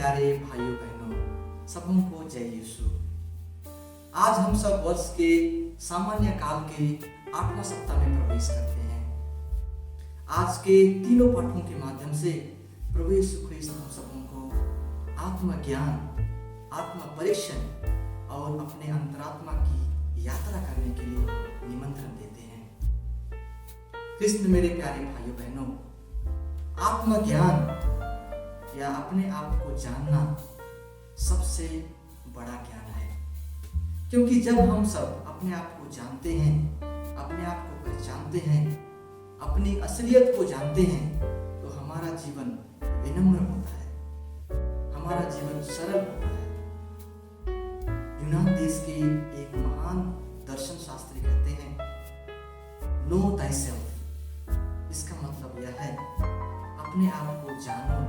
प्यारे भाइयों बहनों, सबों को जय यीशु। आज हम सब वर्ष के सामान्य काल के 8वां सप्ताह में प्रवेश करते हैं। आज के तीनों पाठों के माध्यम से प्रभु यीशु ख्रीस्त हम सबों को आत्मज्ञान, आत्म परीक्षण और अपने अंतरात्मा की यात्रा करने के लिए निमंत्रण देते हैं। कृष्ण मेरे प्यारे भाइयों बहनों, आत्मज्ञान या अपने आप को जानना सबसे बड़ा ज्ञान है, क्योंकि जब हम सब अपने आप को जानते हैं, अपने आप को पहचानते हैं, अपनी असलियत को जानते हैं, तो हमारा जीवन विनम्र होता है, हमारा जीवन सरल होता है। यूनान देश के एक महान दर्शन शास्त्री कहते हैं, नो थायसेल्फ। इसका मतलब यह है, अपने आप को जानो,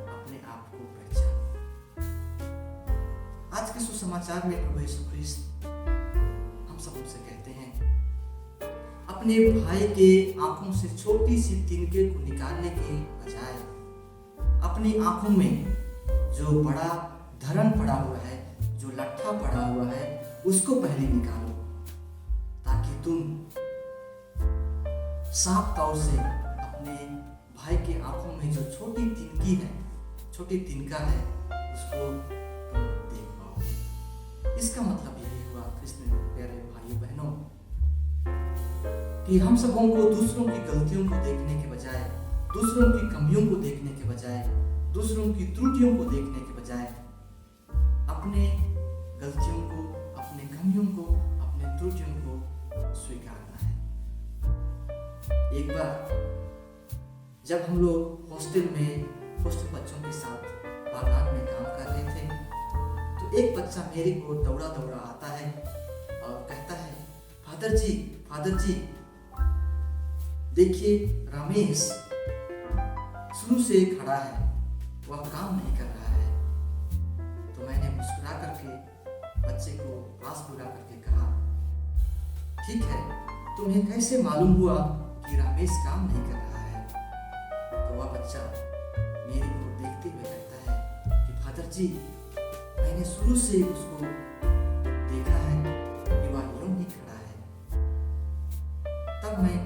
अपने आप को पहचानो। आज के सुसमाचार में प्रभु यीशु ख्रीस्त हम सब उनसे कहते हैं, अपने भाई के आंखों से छोटी सी तिनके को निकालने के बजाय अपनी आंखों में जो बड़ा धरण पड़ा हुआ है, जो लट्ठा पड़ा हुआ है, उसको पहले निकालो, ताकि तुम साफ तौर से अपने भाई के आंखों में जो छोटी तिनका है, उसको तुम देख पाओ। इसका मतलब यही हुआ कृष्ण प्यारे भाइयों बहनों, कि हम सबों को दूसरों की गलतियों को देखने के बजाय, दूसरों की कमियों को देखने के बजाय, दूसरों की त्रुटियों को देखने के बजाय अपने गलतियों को, अपने कमियों को, अपने त्रुटियों को स्वीकारना है। एक बार जब हम लोग हॉस्टल बच्चों के साथ बागान में काम कर रहे थे, तो एक बच्चा मेरे को दौड़ा आता है और कहता है, फादर जी देखिए, रमेश शुरू से खड़ा है, वह काम नहीं कर रहा है। तो मैंने मुस्कुरा करके बच्चे को पास बुला करके कहा, ठीक है, तुम्हें कैसे मालूम हुआ कि रमेश काम नहीं कर रहा है? तो वह बच्चा मेरे को देखते हुए कहता है कि फादर जी, मैंने शुरू से उसको देखा है कि वह यूं ही खड़ा है। तब मैं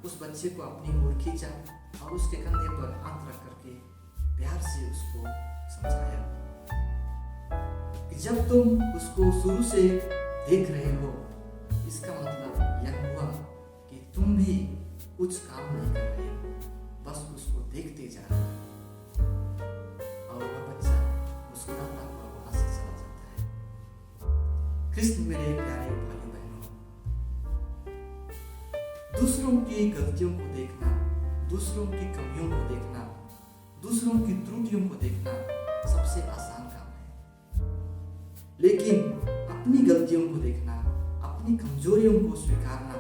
उस बच्चे को अपनी ओर खींचा और उसके कंधे पर हाथ रख करके प्यार से उसको समझाया कि जब तुम उसको शुरू से देख रहे हो, इसका मतलब यह हुआ कि तुम भी कुछ काम नहीं कर रहे हो, बस उसको देखते जा रहे हो। और वह बच्चा मुस्कुराता हुआ वहां से चला जाता है। कृष्ण मेरे प्यारे भाइयों बहनों, दूसरों की गलतियों को देखना, दूसरों की कमियों को देखना, दूसरों की त्रुटियों को देखना सबसे आसान काम है, लेकिन अपनी गलतियों को देखना, अपनी कमजोरियों को स्वीकारना,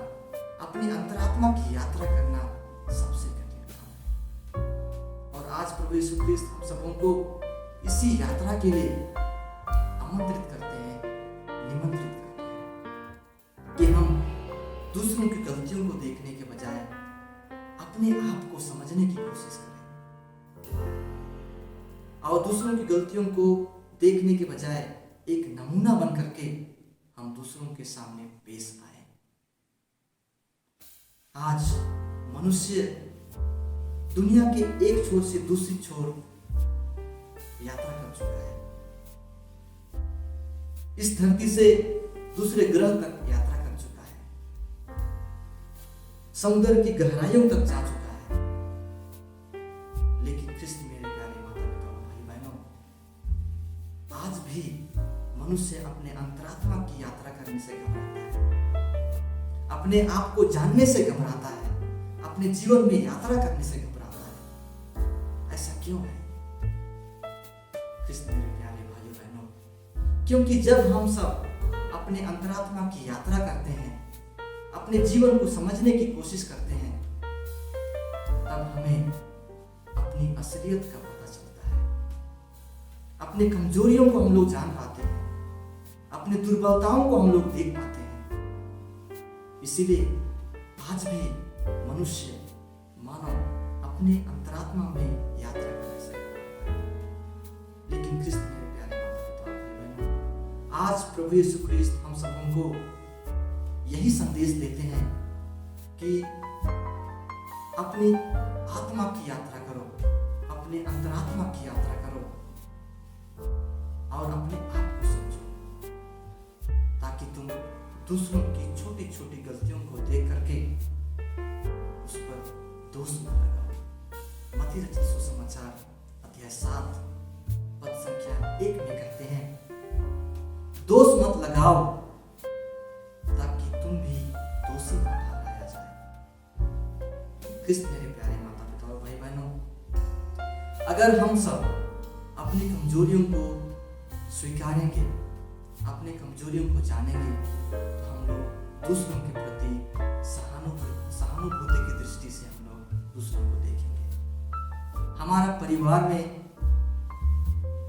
अपनी अंतरात्मा की यात्रा करना सबसे कठिन काम है। और आज प्रभु यीशु ख्रीस्त हम सबों को इसी यात्रा के लिए आमंत्रित करते हैं, निमंत्रित करते हैं कि हम दूसरों की गलतियों को देखने के बजाय अपने आप को समझने की कोशिश करें, और दूसरों की गलतियों को देखने के बजाय एक नमूना बन करके हम दूसरों के सामने पेश आए। आज मनुष्य दुनिया के एक छोर से दूसरी छोर यात्रा कर चुका है, इस धरती से दूसरे ग्रह तक यात्रा कर चुका है, समुद्र की गहराइयों तक जा चुका है। लेकिन कृष्ण मेरे प्यारे माता पिता भाई बहनों, आज भी मनुष्य अपने अंतरात्मा की यात्रा करने से घबराता है, अपने आप को जानने से घबराता है, अपने जीवन में यात्रा करने से घबराता है। ऐसा क्यों है कृष्ण मेरे प्यारे भाई बहनों? क्योंकि जब हम सब अपने अंतरात्मा की यात्रा करते हैं, अपने जीवन को समझने की कोशिश करते हैं, तब हमें अपनी असलियत का पता चलता है, अपने कमजोरियों को हम लोग जान पाते हैं, अपने दुर्बलताओं को हम लोग देख पाते हैं। इसीलिए आज भी मनुष्य, मानव अपने अंतरात्मा में यात्रा करने से, लेकिन आज प्रभु यीशु ख्रीस्त हम सबों को यही संदेश देते हैं कि अपनी आत्मा की यात्रा करो, अपने अंतरात्मा की यात्रा करो और अपने आप को समझो, ताकि तुम दूसरों की छोटी छोटी गलतियों को देख करके उस पर दोष न लगाओ। मत्ती रचित सुसमाचार अध्याय 7 पद संख्या 1 में कहते हैं, दोष मत लगाओ ताकि तुम भी दोषी न ठहराया जाए। ख्रिस्त मेरे प्यारे माता पिता और भाई बहनों, अगर हम सब अपनी कमजोरियों को स्वीकारेंगे, अपनी कमजोरियों को जानेंगे, तो हम लोग दूसरों के प्रति सहानुभूति की दृष्टि से हम लोग दूसरों को देखेंगे। हमारा परिवार में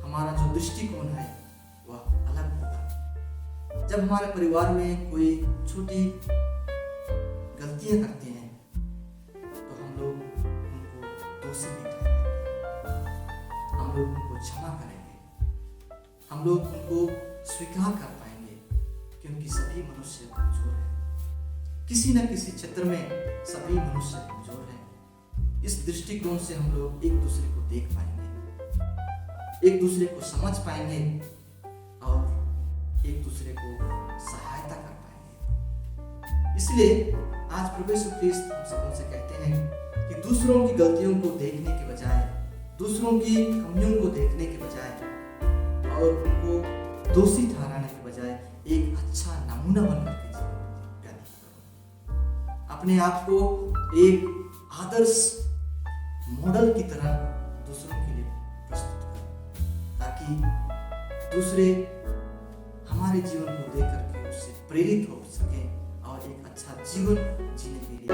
हमारा जो दृष्टिकोण है वह अलग होगा। जब हमारे परिवार में कोई छोटी गलतियां करते हैं तो हम लोग उनको दोषी नहीं ठहराएंगे, हम लोग उनको क्षमा करेंगे, हम लोग उनको स्वीकार कर पाएंगे, क्योंकि सभी मनुष्य कमजोर हैं। किसी न किसी क्षेत्र में सभी मनुष्य कमजोर हैं। इस दृष्टिकोण से हम लोग एक दूसरे को देख पाएंगे, एक दूसरे को समझ पाएंगे और एक दूसरे को सहायता कर पाएंगे। इसलिए आज प्रभु यीशु ख्रीस्त हम सबों से कहते हैं कि दूसरों की गलतियों को देखने के बजाय, दूसरों की कमियों को देखने के बजाय और उनको दोषी ठहराने के बजाय एक अच्छा नमूना बनकर के जीवन व्यतीत करो। अपने आप को एक आदर्श मॉडल की तरह दूसरों के लिए प्रस्तुत करो, ताकि दूसरे हमारे जीवन को देख करके उससे प्रेरित हो सके और एक अच्छा जीवन जीने के लिए